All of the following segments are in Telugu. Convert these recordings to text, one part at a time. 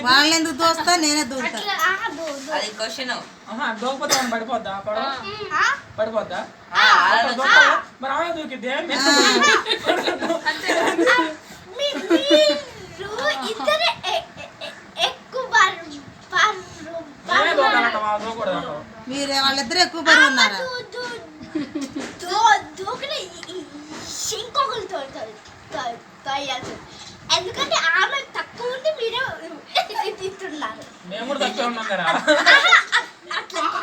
వాళ్ళని ఎందుకు దోస్తా నేనే దూకుతా. అది క్వశ్చన్. దోకపోతే పడిపోద్దా? పడిపోద్దా? మరి ఆమె దూకిద్దే. మీరు వాళ్ళిద్దరు ఎక్కువ బరువు ఉన్నారా? ఎందుకంటే ఆమె తక్కువ ఉంది, మీరే తింటున్నారు. మేము కూడా తక్కువ ఉన్నాం కదా.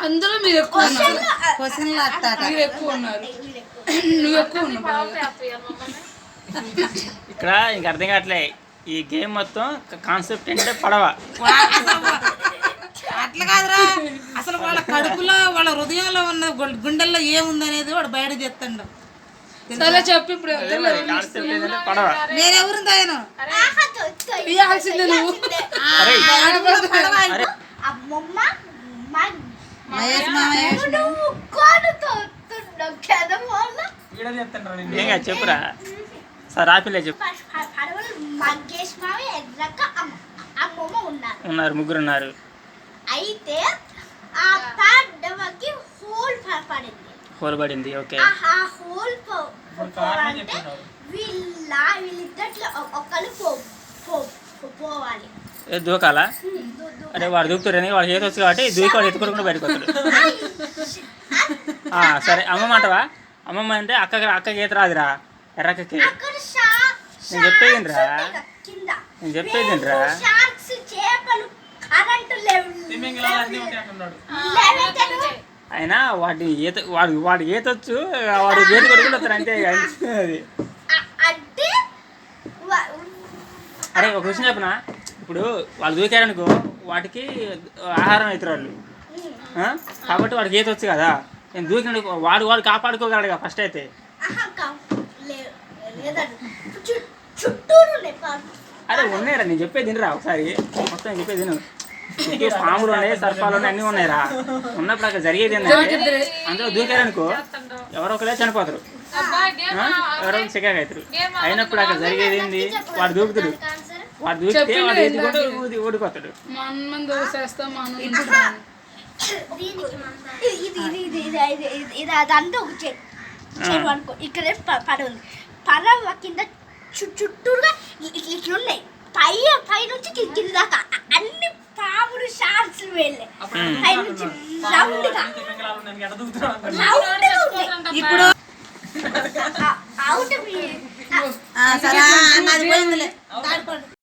అందులో మీరు ఎక్కువ ఉన్నారు. క్వశ్చన్లు అట్టాట. మీరు ఎక్కువ ఉన్నారు, నువ్వు ఎక్కువ ఉన్నావు. ఇక్కడ ఇంక అర్థం కావట్లే. ఈ గేమ్ మొత్తం కాన్సెప్ట్ ఏంటంటే పడవ. అట్లా కాదురా, అసలు వాళ్ళ కడుపులో వాళ్ళ హృదయంలో ఉన్న గుండెల్లో ఏముందనేది వాడు బయట చెప్తాడు. సరే చెప్పు ఇప్పుడు. కాన్సెప్ట్ ఏంటంటే పడవ. నేనెవరు తాయను మహేష్ మామయ్య ఏంగా చెప్పురా సార్. ఆపిలే చెప్పు. ఉన్నారు, ముగ్గురు ఉన్నారు. అయితే ఆ పడవకి హోల్ పడింది. హోల్ పడింది. ఓకే. ఆ హోల్ అంటే వీళ్ళిద్దట్లో ఒకళ్ళు పోవాలి. దూకాలా? అరే వాడు దూకుతారని వాడికి ఈత వచ్చు కాబట్టి దూకి వాడు ఎత్తుకోకుండా బయటకు వస్తాడు. సరే అమ్మమ్మ అంటవా? అమ్మమ్మ అంటే అక్కకి ఈత రాదురా ఎర్రక్కకి. నేను చెప్పేదిరా, నేను చెప్పేదిరా. అయినా వాడి ఈత వాడు ఈతొచ్చు, వాడు వేరు కొడుకుని వస్తాడు అంతే. అది అరే ఒక విషయం చెప్పనా, ఇప్పుడు వాళ్ళు దూకారనుకో వాటికి ఆహారం అవుతారు వాళ్ళు. కాబట్టి వాడికి ఈత వచ్చు కదా. నేను దూకిన వాడు కాపాడుకోగలడు ఫస్ట్ అయితే. అరే ఉన్నాయిరా, నేను చెప్పేది తినరా ఒకసారి. మొత్తం నేను చెప్పేది తిను. నీకు పాములు ఉన్నాయి, సర్పాలు ఉన్నాయి, అన్నీ ఉన్నాయిరా. ఉన్నప్పుడు అక్కడ జరిగేది ఏంటంటే అందులో దూకారనుకో ఎవరో ఒకరే చనిపోతారు, ఎవరో చికాకు అవుతారు. అయినప్పుడు అక్కడ జరిగేది ఏంది, వాడు దూకుతాడు. వాడు దూకితే వాడు ఎత్తుకుంటూ ఓడిపోతాడు. అదంతా ఒక చెరువు అనుకో. ఇక్కడే పడవ ఉంది. పడవ కింద చుట్టూరుగా ఇట్లున్నాయి. పై నుంచి కింద దాకా అన్ని పాములు షార్ట్స్ వెళ్ళే పై నుంచి రౌండ్గా ఇప్పుడు అవుట్ సరే అన్నది పోయిందిలే.